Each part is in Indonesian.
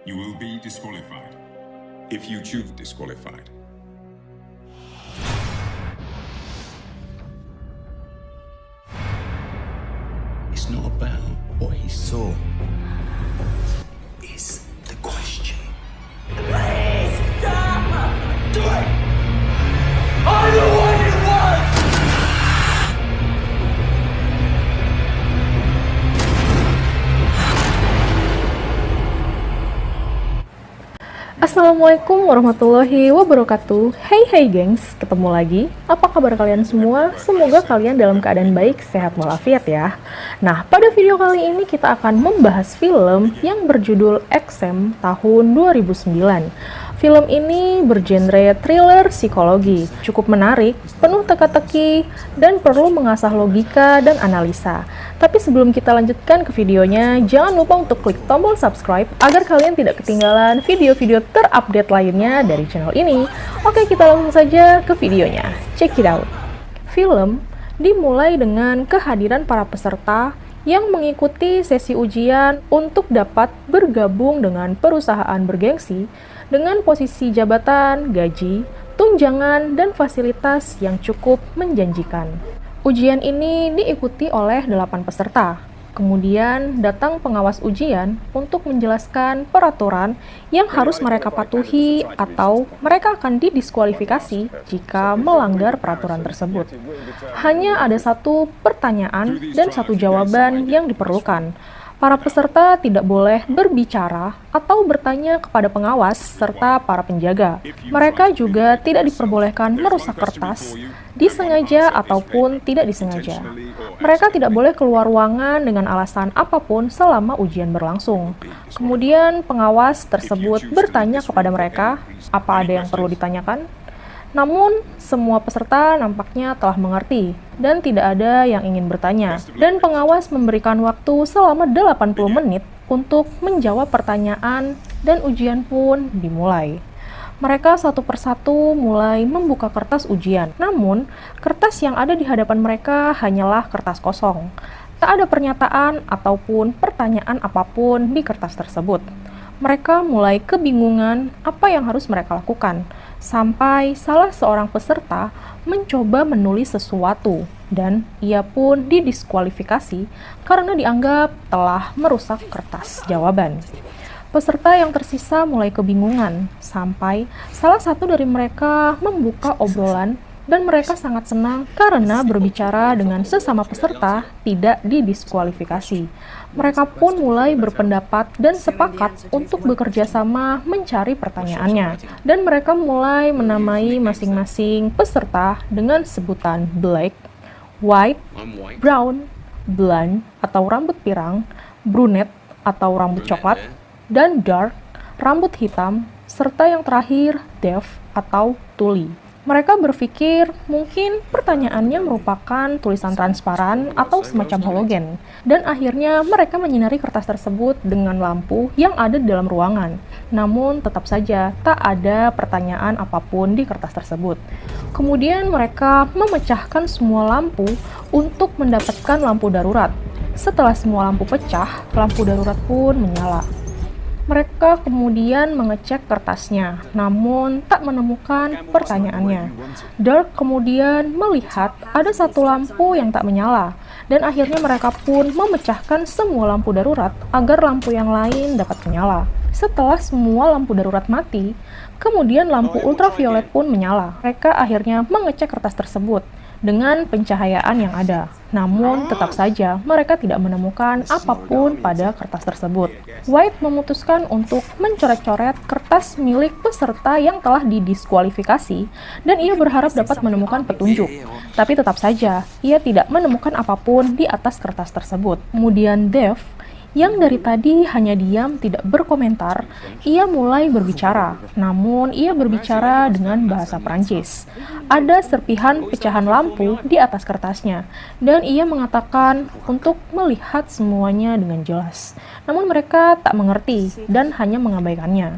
You will be disqualified. If you choose disqualified. It's not about what he saw. It's the question. Please stop! Do it! I know what you want! Assalamualaikum warahmatullahi wabarakatuh. Hey gengs, ketemu lagi. Apa kabar kalian semua? Semoga kalian dalam keadaan baik, sehat walafiat ya. Nah, pada video kali ini kita akan membahas film yang berjudul Exam tahun 2009. Film ini bergenre thriller psikologi, cukup menarik, penuh teka-teki, dan perlu mengasah logika dan analisa. Tapi sebelum kita lanjutkan ke videonya, jangan lupa untuk klik tombol subscribe agar kalian tidak ketinggalan video-video terupdate lainnya dari channel ini. Oke, kita langsung saja ke videonya. Check it out. Film dimulai dengan kehadiran para peserta yang mengikuti sesi ujian untuk dapat bergabung dengan perusahaan bergengsi dengan posisi jabatan, gaji, tunjangan, dan fasilitas yang cukup menjanjikan. Ujian ini diikuti oleh 8 peserta. Kemudian datang pengawas ujian untuk menjelaskan peraturan yang harus mereka patuhi atau mereka akan didiskualifikasi jika melanggar peraturan tersebut. Hanya ada satu pertanyaan dan satu jawaban yang diperlukan. Para peserta tidak boleh berbicara atau bertanya kepada pengawas serta para penjaga. Mereka juga tidak diperbolehkan merusak kertas, disengaja ataupun tidak disengaja. Mereka tidak boleh keluar ruangan dengan alasan apapun selama ujian berlangsung. Kemudian pengawas tersebut bertanya kepada mereka, apa ada yang perlu ditanyakan? Namun, semua peserta nampaknya telah mengerti dan tidak ada yang ingin bertanya. Dan pengawas memberikan waktu selama 80 menit untuk menjawab pertanyaan dan ujian pun dimulai. Mereka satu persatu mulai membuka kertas ujian. Namun, kertas yang ada di hadapan mereka hanyalah kertas kosong. Tak ada pernyataan ataupun pertanyaan apapun di kertas tersebut. Mereka mulai kebingungan apa yang harus mereka lakukan. Sampai salah seorang peserta mencoba menulis sesuatu dan ia pun didiskualifikasi karena dianggap telah merusak kertas jawaban. Peserta yang tersisa mulai kebingungan sampai salah satu dari mereka membuka obrolan dan mereka sangat senang karena berbicara dengan sesama peserta tidak didiskualifikasi. Mereka pun mulai berpendapat dan sepakat untuk bekerja sama mencari pertanyaannya. Dan mereka mulai menamai masing-masing peserta dengan sebutan black, white, brown, blonde atau rambut pirang, brunette atau rambut coklat, dan dark, rambut hitam, serta yang terakhir deaf atau tuli. Mereka berpikir mungkin pertanyaannya merupakan tulisan transparan atau semacam halogen. Dan akhirnya mereka menyinari kertas tersebut dengan lampu yang ada di dalam ruangan. Namun tetap saja tak ada pertanyaan apapun di kertas tersebut. Kemudian mereka memecahkan semua lampu untuk mendapatkan lampu darurat. Setelah semua lampu pecah, lampu darurat pun menyala. Mereka kemudian mengecek kertasnya, namun tak menemukan pertanyaannya. Dark kemudian melihat ada satu lampu yang tak menyala, dan akhirnya mereka pun memecahkan semua lampu darurat agar lampu yang lain dapat menyala. Setelah semua lampu darurat mati, kemudian lampu ultraviolet pun menyala. Mereka akhirnya mengecek kertas tersebut dengan pencahayaan yang ada. Namun, tetap saja mereka tidak menemukan apapun pada kertas tersebut. White memutuskan untuk mencoret-coret kertas milik peserta yang telah didiskualifikasi dan ia berharap dapat menemukan petunjuk. Tapi tetap saja, ia tidak menemukan apapun di atas kertas tersebut. Kemudian Dev, yang dari tadi hanya diam tidak berkomentar, ia mulai berbicara. Namun ia berbicara dengan bahasa Prancis. Ada serpihan pecahan lampu di atas kertasnya, dan ia mengatakan untuk melihat semuanya dengan jelas. Namun mereka tak mengerti dan hanya mengabaikannya.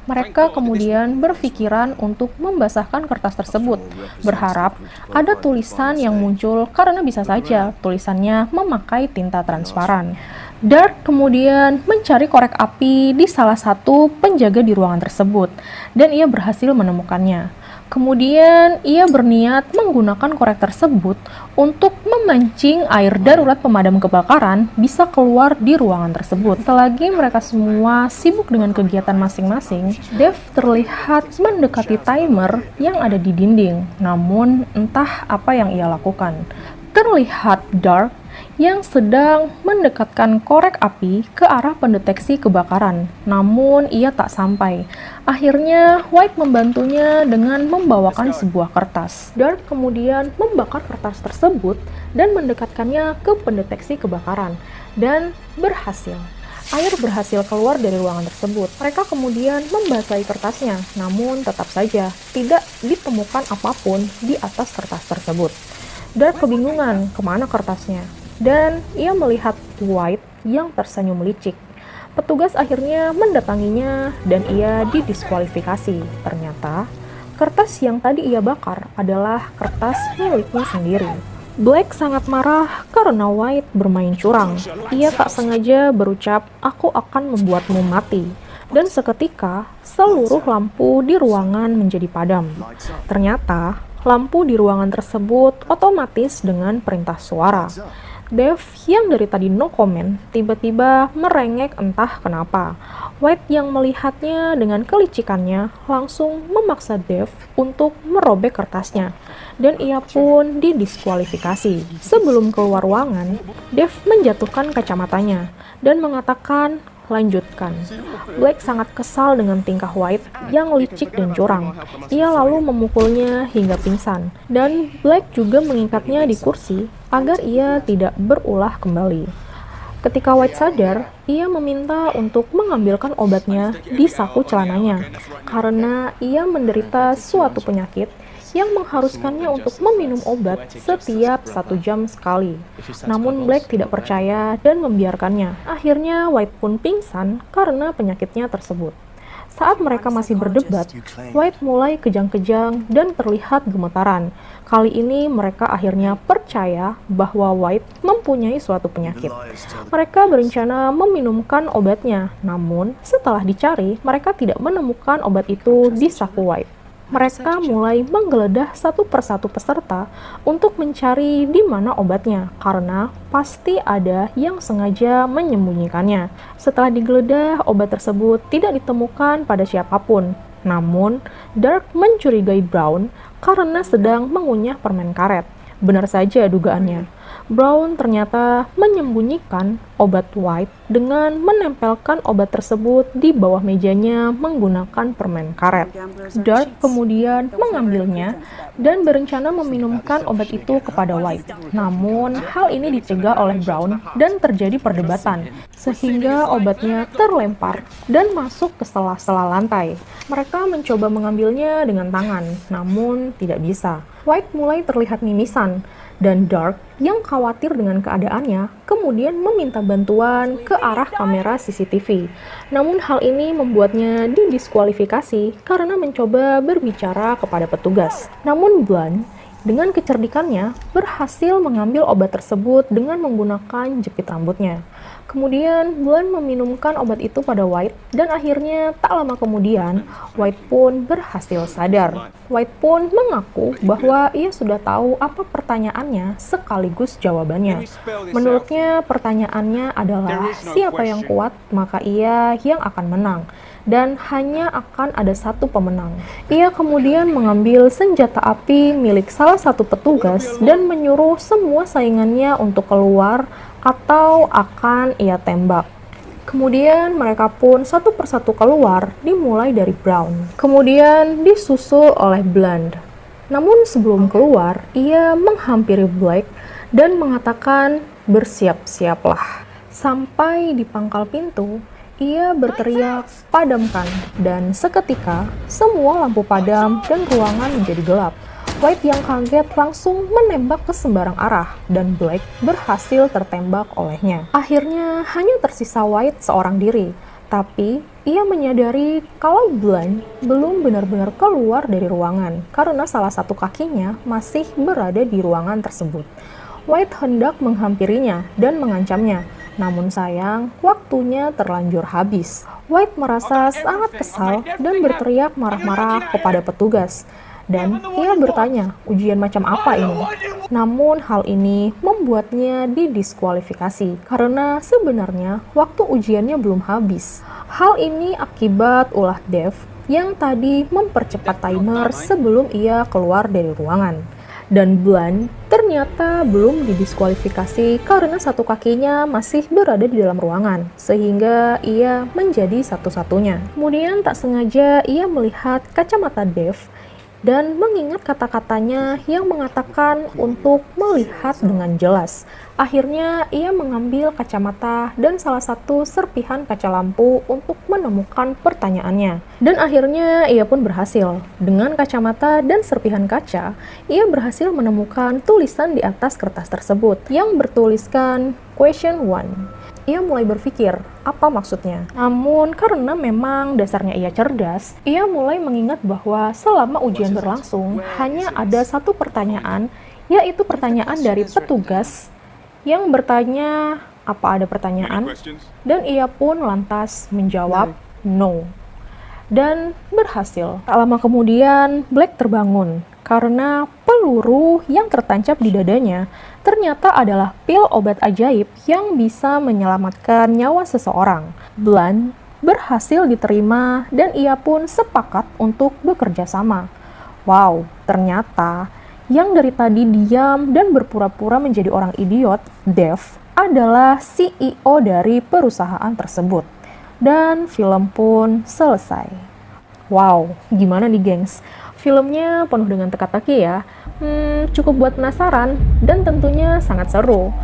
Mereka kemudian berpikiran untuk membasahkan kertas tersebut, berharap ada tulisan yang muncul karena bisa saja tulisannya memakai tinta transparan. Dark kemudian mencari korek api di salah satu penjaga di ruangan tersebut, dan ia berhasil menemukannya. Kemudian, ia berniat menggunakan korek tersebut untuk memancing air darurat pemadam kebakaran bisa keluar di ruangan tersebut. Selagi mereka semua sibuk dengan kegiatan masing-masing, Dev terlihat mendekati timer yang ada di dinding. Namun, entah apa yang ia lakukan. Terlihat Dark yang sedang mendekatkan korek api ke arah pendeteksi kebakaran. Namun, ia tak sampai. Akhirnya, White membantunya dengan membawakan sebuah kertas. Dark kemudian membakar kertas tersebut dan mendekatkannya ke pendeteksi kebakaran. Dan berhasil. Air berhasil keluar dari ruangan tersebut. Mereka kemudian membasahi kertasnya, namun tetap saja tidak ditemukan apapun di atas kertas tersebut. Dark kebingungan kemana kertasnya. Dan ia melihat White yang tersenyum licik. Petugas akhirnya mendatanginya dan ia didiskualifikasi. Ternyata, kertas yang tadi ia bakar adalah kertas miliknya sendiri. Black sangat marah karena White bermain curang. Ia tak sengaja berucap, "Aku akan membuatmu mati." Dan seketika, seluruh lampu di ruangan menjadi padam. Ternyata, lampu di ruangan tersebut otomatis dengan perintah suara. Dev yang dari tadi no comment tiba-tiba merengek entah kenapa. White yang melihatnya dengan kelicikannya langsung memaksa Dev untuk merobek kertasnya dan ia pun didiskualifikasi. Sebelum keluar ruangan, Dev menjatuhkan kacamatanya dan mengatakan, "Lanjutkan." Black sangat kesal dengan tingkah White yang licik dan curang. Ia lalu memukulnya hingga pingsan, dan Black juga mengikatnya di kursi agar ia tidak berulah kembali. Ketika White sadar, ia meminta untuk mengambilkan obatnya di saku celananya karena ia menderita suatu penyakit yang mengharuskannya untuk meminum obat setiap 1 jam sekali. Namun Black tidak percaya dan membiarkannya. Akhirnya White pun pingsan karena penyakitnya tersebut. Saat mereka masih berdebat, White mulai kejang-kejang dan terlihat gemetaran. Kali ini mereka akhirnya percaya bahwa White mempunyai suatu penyakit. Mereka berencana meminumkan obatnya, namun setelah dicari, mereka tidak menemukan obat itu di saku White. Mereka mulai menggeledah satu persatu peserta untuk mencari di mana obatnya, karena pasti ada yang sengaja menyembunyikannya. Setelah digeledah, obat tersebut tidak ditemukan pada siapapun. Namun, Dark mencurigai Brown karena sedang mengunyah permen karet. Benar saja dugaannya. Brown ternyata menyembunyikan obat White dengan menempelkan obat tersebut di bawah mejanya menggunakan permen karet. Dark kemudian mengambilnya dan berencana meminumkan obat itu kepada White. Namun, hal ini dicegah oleh Brown dan terjadi perdebatan, sehingga obatnya terlempar dan masuk ke sela-sela lantai. Mereka mencoba mengambilnya dengan tangan, namun tidak bisa. White mulai terlihat mimisan, dan Dark yang khawatir dengan keadaannya kemudian meminta bantuan ke arah kamera CCTV. Namun hal ini membuatnya didiskualifikasi karena mencoba berbicara kepada petugas. Namun Blunt dengan kecerdikannya berhasil mengambil obat tersebut dengan menggunakan jepit rambutnya. Kemudian Blunt meminumkan obat itu pada White dan akhirnya tak lama kemudian White pun berhasil sadar. White pun mengaku bahwa ia sudah tahu apa pertanyaannya sekaligus jawabannya. Menurutnya pertanyaannya adalah siapa yang kuat maka ia yang akan menang. Dan hanya akan ada satu pemenang. Ia kemudian mengambil senjata api milik salah satu petugas dan menyuruh semua saingannya untuk keluar atau akan ia tembak. Kemudian mereka pun satu persatu keluar, dimulai dari Brown. Kemudian disusul oleh Blunt. Namun sebelum keluar, ia menghampiri Black dan mengatakan bersiap-siaplah. Sampai di pangkal pintu, ia berteriak, "Padamkan!" Dan seketika, semua lampu padam dan ruangan menjadi gelap. White yang kaget langsung menembak ke sembarang arah, dan Black berhasil tertembak olehnya. Akhirnya, hanya tersisa White seorang diri. Tapi, ia menyadari kalau Blunt belum benar-benar keluar dari ruangan, karena salah satu kakinya masih berada di ruangan tersebut. White hendak menghampirinya dan mengancamnya, Namun sayang, waktunya terlanjur habis. White merasa sangat kesal dan berteriak marah-marah kepada petugas. Dan ia bertanya, ujian macam apa ini? Namun hal ini membuatnya didiskualifikasi karena sebenarnya waktu ujiannya belum habis. Hal ini akibat ulah Dev yang tadi mempercepat timer sebelum ia keluar dari ruangan. Dan Blunt ternyata belum didiskualifikasi karena satu kakinya masih berada di dalam ruangan, sehingga ia menjadi satu-satunya. Kemudian tak sengaja ia melihat kacamata Dev dan mengingat kata-katanya yang mengatakan untuk melihat dengan jelas. Akhirnya ia mengambil kacamata dan salah satu serpihan kaca lampu untuk menemukan pertanyaannya. Dan akhirnya ia pun berhasil. Dengan kacamata dan serpihan kaca, ia berhasil menemukan tulisan di atas kertas tersebut yang bertuliskan Question 1. Ia mulai berpikir, apa maksudnya? Namun karena memang dasarnya ia cerdas, ia mulai mengingat bahwa selama ujian berlangsung, hanya ada satu pertanyaan, yaitu pertanyaan dari petugas yang bertanya, apa ada pertanyaan? Dan ia pun lantas menjawab, no. Dan berhasil. Tak lama kemudian, Black terbangun karena peluru yang tertancap di dadanya ternyata adalah pil obat ajaib yang bisa menyelamatkan nyawa seseorang. Blunt berhasil diterima dan ia pun sepakat untuk bekerja sama. Wow, ternyata yang dari tadi diam dan berpura-pura menjadi orang idiot, Dev, adalah CEO dari perusahaan tersebut. Dan film pun selesai. Wow, gimana nih gengs? Filmnya penuh dengan teka-teki ya. Cukup buat penasaran dan tentunya sangat seru.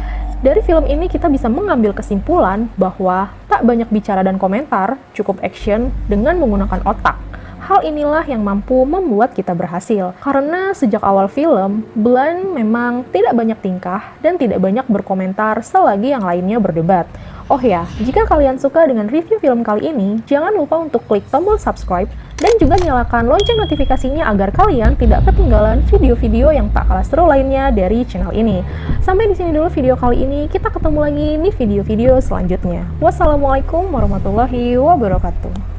Dari film ini kita bisa mengambil kesimpulan bahwa tak banyak bicara dan komentar, cukup action dengan menggunakan otak. Hal inilah yang mampu membuat kita berhasil. Karena sejak awal film, Blunt memang tidak banyak tingkah dan tidak banyak berkomentar selagi yang lainnya berdebat. Oh ya, jika kalian suka dengan review film kali ini, jangan lupa untuk klik tombol subscribe dan juga nyalakan lonceng notifikasinya agar kalian tidak ketinggalan video-video yang tak kalah seru lainnya dari channel ini. Sampai di sini dulu video kali ini, kita ketemu lagi di video-video selanjutnya. Wassalamualaikum warahmatullahi wabarakatuh.